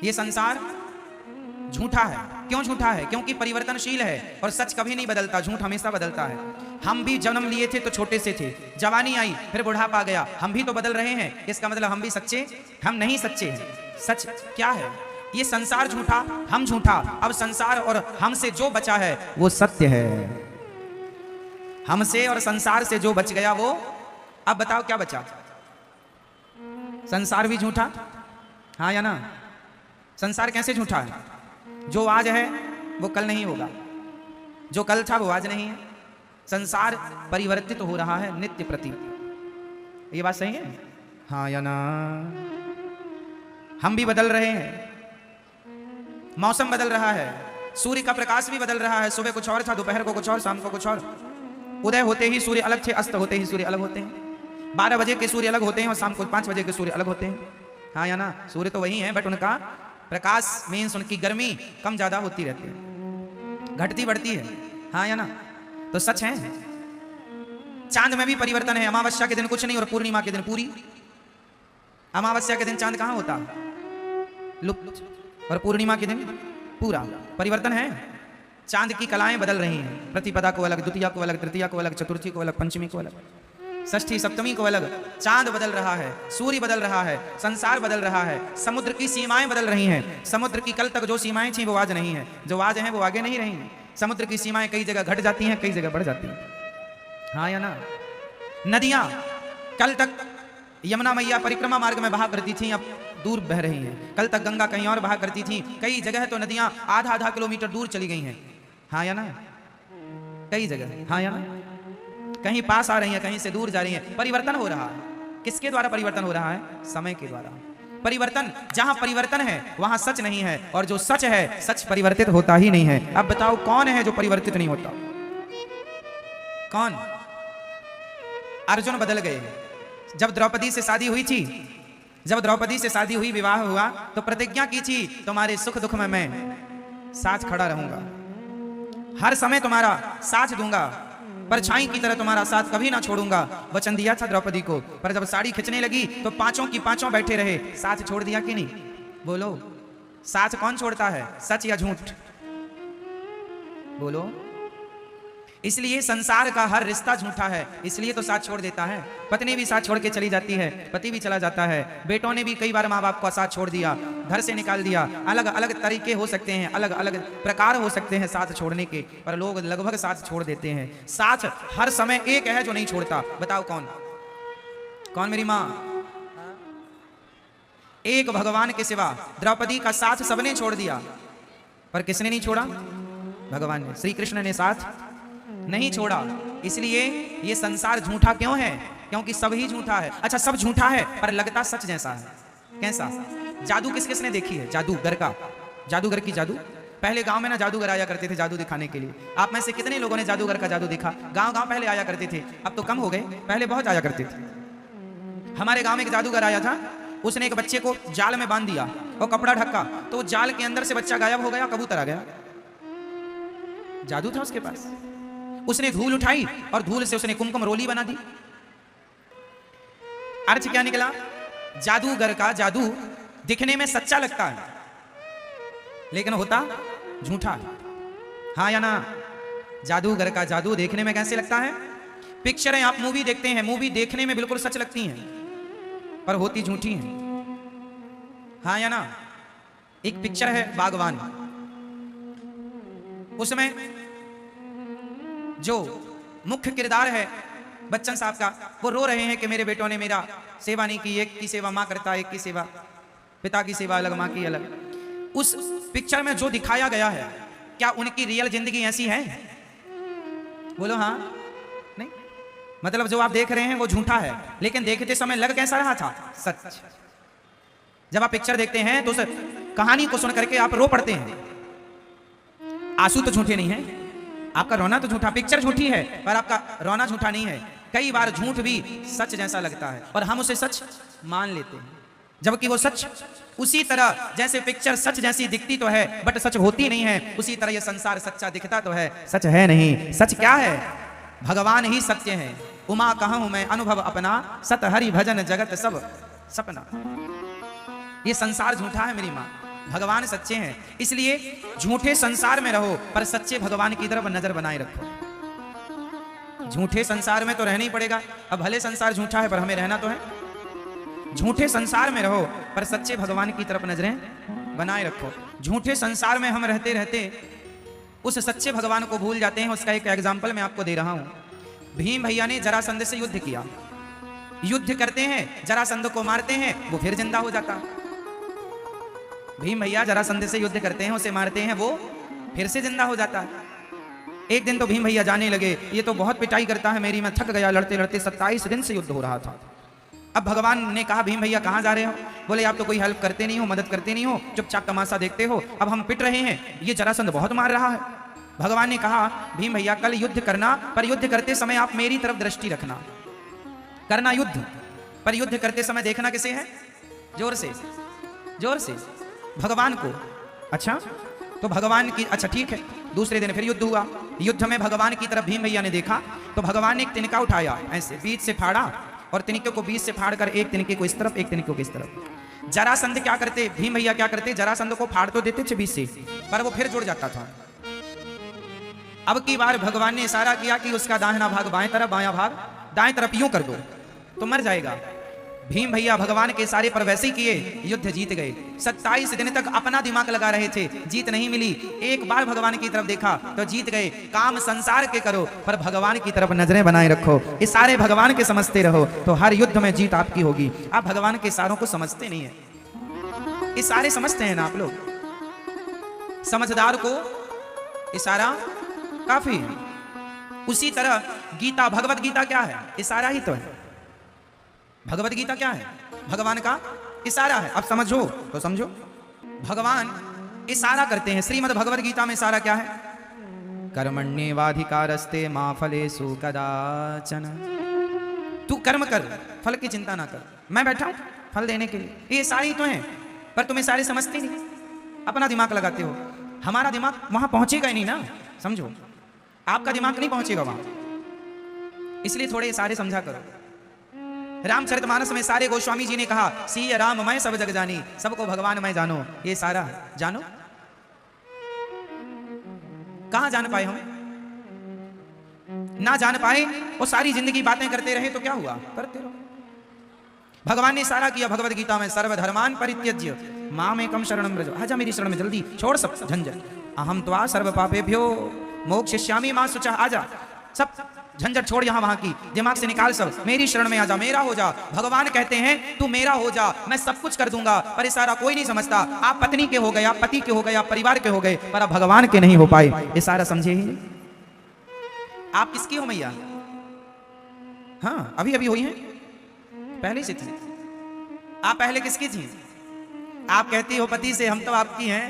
ये संसार झूठा है। क्यों झूठा है? क्योंकि परिवर्तनशील है और सच कभी नहीं बदलता, झूठ हमेशा बदलता है। हम भी जन्म लिए थे तो छोटे से थे, जवानी आई फिर बुढ़ापा आ गया, हम भी तो बदल रहे हैं। इसका मतलब हम भी सच्चे? हम नहीं सच्चे हैं। सच क्या है? ये संसार झूठा, हम झूठा। अब संसार और हमसे जो बचा है वो सत्य है। हमसे और संसार से जो बच गया वो, अब बताओ क्या बचा? संसार भी झूठा, हाँ या ना? संसार कैसे झूठा है? जो आज है वो कल नहीं होगा, जो कल था वो आज नहीं है। संसार परिवर्तित हो रहा है नित्य प्रति। ये बात सही है, हाँ या ना? हम भी बदल रहे हैं, मौसम बदल रहा है, सूर्य का प्रकाश भी बदल रहा है। सुबह कुछ और था, दोपहर को कुछ और, शाम को कुछ और। उदय होते ही सूर्य अलग थे, अस्त होते ही सूर्य अलग होते हैं। 12 बजे के सूर्य अलग होते हैं और शाम को 5 बजे के सूर्य अलग होते हैं, हाँ या ना? सूर्य तो वही है, बट उनका प्रकाश मीन्स उनकी गर्मी कम ज्यादा होती रहती है, घटती बढ़ती है, हाँ या ना? तो सच है। चांद में भी परिवर्तन है। अमावस्या के दिन कुछ नहीं और पूर्णिमा के दिन पूरी। अमावस्या के दिन चांद कहाँ होता? लुप्त। और पूर्णिमा के दिन पूरा। परिवर्तन है। चांद की कलाएं बदल रही हैं। प्रतिपदा को अलग, द्वितीया को अलग, तृतीया को अलग, चतुर्थी को अलग, पंचमी को अलग, षष्ठी सप्तमी को अलग। चांद बदल रहा है, सूर्य बदल रहा है, संसार बदल रहा है, समुद्र की सीमाएं बदल रही हैं। समुद्र की कल तक जो सीमाएं थी वो आज नहीं है, जो आज हैं वो आगे नहीं रही। समुद्र की सीमाएं कई जगह घट जाती हैं, कई जगह बढ़ जाती हैं, हाँ या ना? नदियां कल तक यमुना मैया परिक्रमा मार्ग में बहा करती थी, अब दूर बह रही हैं। कल तक गंगा कहीं और बहा करती थी, कई जगह तो नदियां आधा किलोमीटर दूर चली गई हैं, हाँ या ना? कई जगह, हाँ या ना? कहीं पास आ रही हैं, कहीं से दूर जा रही हैं। परिवर्तन हो रहा है। किसके द्वारा परिवर्तन हो रहा है? समय के द्वारा। परिवर्तन, जहां परिवर्तन है वहां सच नहीं है, और जो सच है, सच परिवर्तित होता ही नहीं है। अब बताओ कौन है जो परिवर्तित नहीं होता? कौन? अर्जुन बदल गए। जब द्रौपदी से शादी हुई थी, जब द्रौपदी से शादी हुई, विवाह हुआ, तो प्रतिज्ञा की थी तुम्हारे सुख दुख में मैं साथ खड़ा रहूंगा, हर समय तुम्हारा साथ दूंगा, परछाई की तरह तुम्हारा साथ कभी ना छोड़ूंगा। वचन दिया था द्रौपदी को, पर जब साड़ी खिंचने लगी तो पांचों की पांचों बैठे रहे। साथ छोड़ दिया कि नहीं? बोलो, साथ कौन छोड़ता है? सच या झूठ? बोलो। इसलिए संसार का हर रिश्ता झूठा है, इसलिए तो साथ छोड़ देता है। पत्नी भी साथ छोड़ के चली जाती है, पति भी चला जाता है, बेटों ने भी कई बार माँ बाप का साथ छोड़ दिया, घर से निकाल दिया। अलग अलग तरीके हो सकते हैं, अलग अलग प्रकार हो सकते हैं साथ छोड़ने के, पर लोग लगभग साथ छोड़ देते हैं। साथ हर समय एक है जो नहीं छोड़ता, बताओ कौन? कौन मेरी माँ? एक भगवान के सिवा। द्रौपदी का साथ सबने छोड़ दिया, पर किसने नहीं छोड़ा? भगवान ने, श्री कृष्ण ने साथ नहीं छोड़ा। इसलिए ये संसार झूठा क्यों है? क्योंकि सब ही झूठा है। अच्छा, सब झूठा है पर लगता सच जैसा है। कैसा? जादू किस किसने देखी है? जादूगर का, जादूगर की जादू। पहले गांव में ना जादूगर आया करते थे जादू दिखाने के लिए। आप में से कितने लोगों ने जादूगर का जादू देखा? गांव गांव पहले आया करते थे, अब तो कम हो गए, पहले बहुत आया करते थे। हमारे गांव में एक जादूगर आया था, उसने एक बच्चे को जाल में बांध दिया और कपड़ा ढका, तो जाल के अंदर से बच्चा गायब हो गया, कबूतर आ गया। जादू था उसके पास। उसने धूल उठाई और धूल से उसने कुमकुम रोली बना दी। अर्थ क्या निकला? जादूगर का जादू दिखने में सच्चा लगता है, लेकिन होता झूठा है, हाँ या ना? जादूगर का जादू देखने में कैसे लगता है? पिक्चरें आप मूवी देखते हैं, मूवी देखने में बिल्कुल सच लगती हैं, पर होती झूठी हैं, हाँ या ना? एक पिक्चर है बागवान, उसमें जो मुख्य किरदार है बच्चन साहब का, वो रो रहे हैं कि मेरे बेटों ने मेरा सेवा नहीं की। एक की सेवा माँ करता है, एक की सेवा पिता की सेवा अलग, माँ की अलग। उस पिक्चर में जो दिखाया गया है, क्या उनकी रियल जिंदगी ऐसी है? बोलो हाँ, नहीं? मतलब जो आप देख रहे हैं वो झूठा है, लेकिन देखते समय लग कैसा रहा था? सच। जब आप पिक्चर देखते हैं तो उस कहानी को सुन करके आप रो पड़ते हैं। आंसू तो झूठे नहीं है, आपका रोना तो झूठा, पिक्चर झूठी है पर आपका रोना झूठा नहीं है। कई बार झूठ भी सच जैसा लगता है और हम उसे सच मान लेते हैं, जबकि वो सच उसी तरह जैसे पिक्चर सच जैसी दिखती तो है बट सच होती नहीं है, उसी तरह ये संसार सच्चा दिखता तो है, सच है नहीं। सच क्या है? भगवान ही सत्य है। उमा कहूं मैं अनुभव अपना, सत हरि भजन जगत सब सपना। ये संसार झूठा है मेरी माँ, भगवान सच्चे हैं, इसलिए झूठे संसार में रहो पर सच्चे भगवान की तरफ नजर बनाए रखो। झूठे संसार में तो रहना ही पड़ेगा, अब भले संसार झूठा है पर हमें रहना तो है। झूठे संसार में रहो पर सच्चे भगवान की तरफ नजरें बनाए रखो। झूठे संसार में हम रहते रहते उस सच्चे भगवान को भूल जाते हैं। उसका एक एग्जाम्पल मैं आपको दे रहा हूं। भीम भैया ने जरासंध से युद्ध किया, युद्ध करते हैं, जरासंध को मारते हैं, वो फिर जिंदा हो जाता। भीम भैया जरासंध से युद्ध करते हैं, उसे मारते हैं, वो फिर से जिंदा हो जाता है। एक दिन तो भीम भैया जाने लगे, ये तो बहुत पिटाई करता है मेरी, मैं थक गया लड़ते लड़ते, 27 दिन से युद्ध हो रहा था। अब भगवान ने कहा भीम भैया कहाँ जा रहे हो? बोले आप तो कोई हेल्प करते नहीं हो, मदद करते नहीं हो, चुपचाप तमाशा देखते हो, अब हम पिट रहे हैं, ये जरासंध बहुत मार रहा है। भगवान ने कहा भीम भैया कल युद्ध करना, पर युद्ध करते समय आप मेरी तरफ दृष्टि रखना। करना युद्ध, पर युद्ध करते समय देखना किसे है? जोर से, जोर से, भगवान को। अच्छा तो भगवान की, अच्छा ठीक है। दूसरे दिन फिर युद्ध हुआ, युद्ध में भगवान की तरफ भीम भैया ने देखा तो भगवान ने एक तिनका उठाया, ऐसे बीच से फाड़ा और तिनके को बीच से फाड़ कर एक तिनके को इस तरफ, एक तिनके को इस तरफ। जरासंध क्या करते, भीम भैया क्या करते, जरासंध को फाड़ तो देते थे बीच से, पर वो फिर जुड़ जाता था। अब की बार भगवान ने इशारा किया कि उसका दाहिना भाग बाएं तरफ, बायां भाग दाएं तरफ, यूं कर दो तो मर जाएगा। भीम भैया भगवान के सारे पर वैसे ही किए, युद्ध जीत गए। 27 दिन तक अपना दिमाग लगा रहे थे, जीत नहीं मिली। एक बार भगवान की तरफ देखा तो जीत गए। काम संसार के करो पर भगवान की तरफ नजरें बनाए रखो, इशारे भगवान के समझते रहो तो हर युद्ध में जीत आपकी होगी। आप भगवान के इशारों को समझते नहीं है, इशारे समझते हैं ना आप लोग। समझदार को इशारा काफी है। उसी तरह गीता, भगवत गीता क्या है? इशारा ही तो है। भगवत गीता क्या है? भगवान का इशारा है। अब समझो तो समझो, भगवान इशारा करते हैं। श्रीमद् भगवत गीता में इशारा क्या है? कर्मण्येवाधिकारस्ते मा फलेषु कदाचन। तू कर्म कर, फल की चिंता ना कर, मैं बैठा हूं फल देने के लिए। ये इशारे ही तो हैं, पर तुम इशारे समझते नहीं, अपना दिमाग लगाते हो। हमारा दिमाग वहां पहुंचेगा ही नहीं ना, समझो, आपका दिमाग नहीं पहुंचेगा वहां, इसलिए थोड़े इशारे समझा करो। रामचरितमानस में सारे गोस्वामी जी ने कहा सी राम मैं सब जग जानी, सबको भगवान मैं जानो। ये सारा है, जानो कहां जान पाए हम? ना जान पाए और सारी जिंदगी बातें करते रहे तो क्या हुआ? करते रहो। भगवान ने सारा किया भगवत गीता में, सर्वधर्मान परित्यज्य माम एकम शरणम व्रज। आजा मेरी शरण में जल्दी, छोड़ सब झंझट। अहम त्वा सर्व पापेभ्यो मोक्षयिष्यामि मा शुचः। आजा, सब झंझट छोड़ यहां वहां की, दिमाग से निकाल सब, मेरी शरण में आजा, मेरा हो जा। भगवान कहते हैं तू मेरा हो जा, मैं सब कुछ कर दूंगा। पर इशारा कोई नहीं समझता। आप पत्नी के हो गए, आप पति के हो गए, आप परिवार के हो गए, पर आप भगवान के नहीं हो पाए। इशारा समझे ही नहीं। आप किसकी हो मैया? हाँ अभी अभी हुई हैं, पहले से थी। आप पहले किसकी थी? आप कहती हो पति से, हम तो आपकी हैं,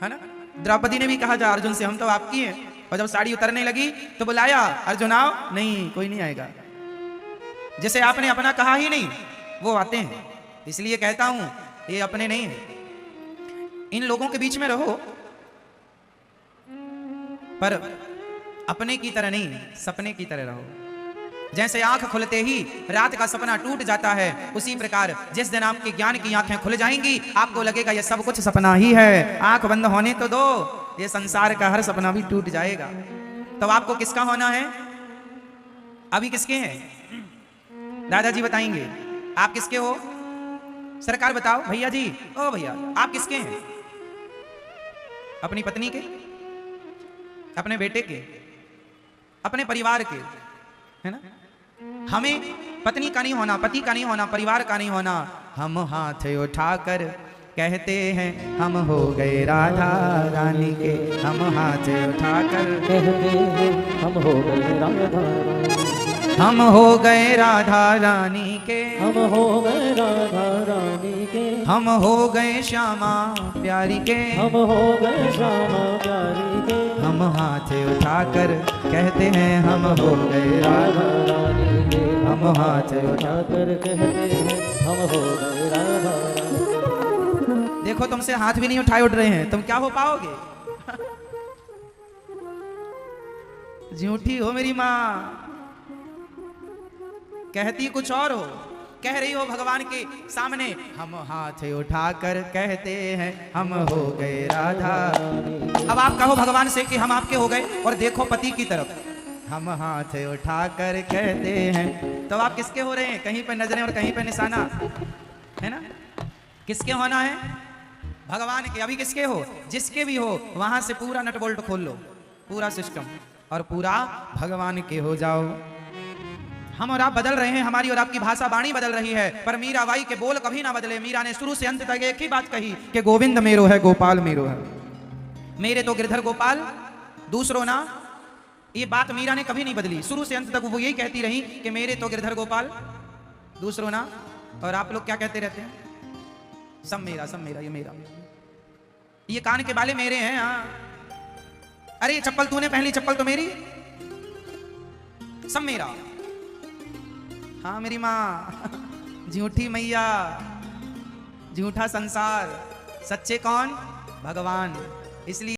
है ना? द्रौपदी ने भी कहा जा अर्जुन से, हम तो आपकी हैं। और जब साड़ी उतरने लगी तो बुलाया, अर्जुन आओ, नहीं कोई नहीं आएगा। जिसे आपने अपना कहा ही नहीं वो आते हैं। इसलिए कहता हूं ये अपने नहीं है। इन लोगों के बीच में रहो पर अपने की तरह नहीं, सपने की तरह रहो। जैसे आंख खुलते ही रात का सपना टूट जाता है, उसी प्रकार जिस दिन आपके ज्ञान की आंखें खुल जाएंगी आपको लगेगा ये सब कुछ सपना ही है। आंख बंद होने तो दो, ये संसार का हर सपना भी टूट जाएगा। तो आपको किसका होना है? अभी किसके हैं? दादाजी बताएंगे आप किसके हो। सरकार बताओ भैया जी, ओ भैया आप किसके हैं? अपनी पत्नी के, अपने बेटे के, अपने परिवार के, है ना? हमें पत्नी का नहीं होना, पति का नहीं होना, परिवार का नहीं होना। हम हाथ उठाकर कहते हैं हम हो गए राधा रानी के। हम हाथ उठाकर कहते हैं हम हो गए राधा रानी। हम हो गए राधा रानी के, हम हो गए राधा रानी के। हम हो गए श्यामा प्यारी के, हम हो गए श्यामा प्यारी के। हम हाथ उठाकर कहते हैं हम हो गए राधा रानी के। हम हाथ उठाकर कहते हैं हम हो गए राधा रानी। देखो तुमसे हाथ भी नहीं उठाए उठ रहे हैं, तुम क्या हो पाओगे? झूठी हो मेरी माँ, कहती कुछ और हो, कह रही हो भगवान के सामने, हम हाथ उठाकर कहते हैं हम हो गए राधा। अब आप कहो भगवान से कि हम आपके हो गए, और देखो पति की तरफ, हम हाथ उठाकर कहते हैं, तो आप किसके हो रहे हैं? कहीं पे नजरें और कहीं पे निशाना है ना। किसके होना है? भगवान के। अभी किसके हो? जिसके भी हो, वहां से पूरा नट बोल्ट खोल लो, पूरा सिस्टम, और पूरा भगवान के हो जाओ। हम और आप बदल रहे हैं, हमारी और आपकी भाषा वाणी बदल रही है, पर मीराबाई के बोल कभी ना बदले। मीरा ने शुरू से अंत तक एक ही बात कही कि गोविंद मेरो है, गोपाल मेरो है। मेरे तो गिरधर गोपाल, दूसरों ना। ये बात मीरा ने कभी नहीं बदली, शुरू से अंत तक वो यही कहती रही कि मेरे तो गिरधर गोपाल, दूसरों ना। और आप लोग क्या कहते रहते हैं? सब मेरा, सब मेरा, ये मेरा, ये कान के बाले मेरे हैं। हाँ, अरे ये चप्पल तूने पहनी, चप्पल तो मेरी, सब मेरा। हाँ मेरी माँ, झूठी मैया, झूठा संसार, सच्चे कौन? भगवान। इसलिए